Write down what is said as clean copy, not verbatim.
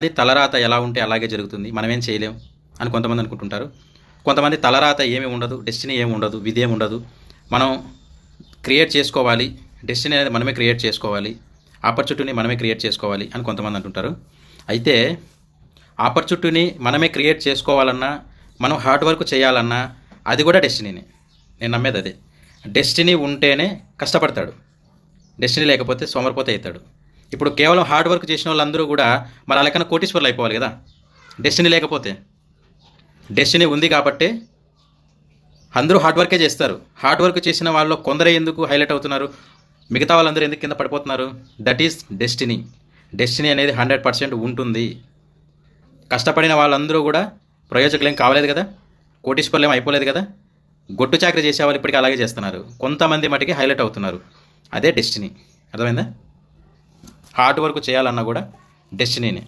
అది తలరాత ఎలా ఉంటే అలాగే జరుగుతుంది, మనమేం చేయలేం అని కొంతమంది అనుకుంటుంటారు. కొంతమంది తలరాత ఏమి ఉండదు, డెస్టినీ ఏమి ఉండదు, విధి ఏమి ఉండదు, మనం క్రియేట్ చేసుకోవాలి, డెస్టినీ అనేది మనమే క్రియేట్ చేసుకోవాలి, ఆపర్చునిటీని మనమే క్రియేట్ చేసుకోవాలి అని కొంతమంది అంటుంటారు. అయితే ఆపర్చునిటీని మనమే క్రియేట్ చేసుకోవాలన్నా, మనం హార్డ్ వర్క్ చేయాలన్నా అది కూడా డెస్టినీనే. నేను నమ్మేది అదే. డెస్టినీ ఉంటేనే కష్టపడతాడు, డెస్టినీ లేకపోతే సోమరిపోతే అవుతాడు. ఇప్పుడు కేవలం హార్డ్ వర్క్ చేసిన వాళ్ళందరూ కూడా మరి అలాకన్నా కోటీశ్వర్లు అయిపోవాలి కదా, డెస్టినీ లేకపోతే. డెస్టినీ ఉంది కాబట్టి అందరూ హార్డ్ వర్కే చేస్తారు. హార్డ్ వర్క్ చేసిన వాళ్ళు కొందరే ఎందుకు హైలైట్ అవుతున్నారు, మిగతా వాళ్ళందరూ ఎందుకు కింద పడిపోతున్నారు? That is destiny. డెస్టినీ అనేది 100% ఉంటుంది. కష్టపడిన వాళ్ళందరూ కూడా ప్రయోజకులు ఏం కావలేదు కదా, కోటీశ్వర్లు ఏం అయిపోలేదు కదా. గొట్టు చాకరీ చేసేవాళ్ళు ఇప్పటికీ అలాగే చేస్తున్నారు, కొంతమంది మటుకి హైలైట్ అవుతున్నారు. అదే డెస్టినీ. అర్థమైందా? హార్డ్ వర్క్ చేయాలన్నా కూడా డెస్టినీనే.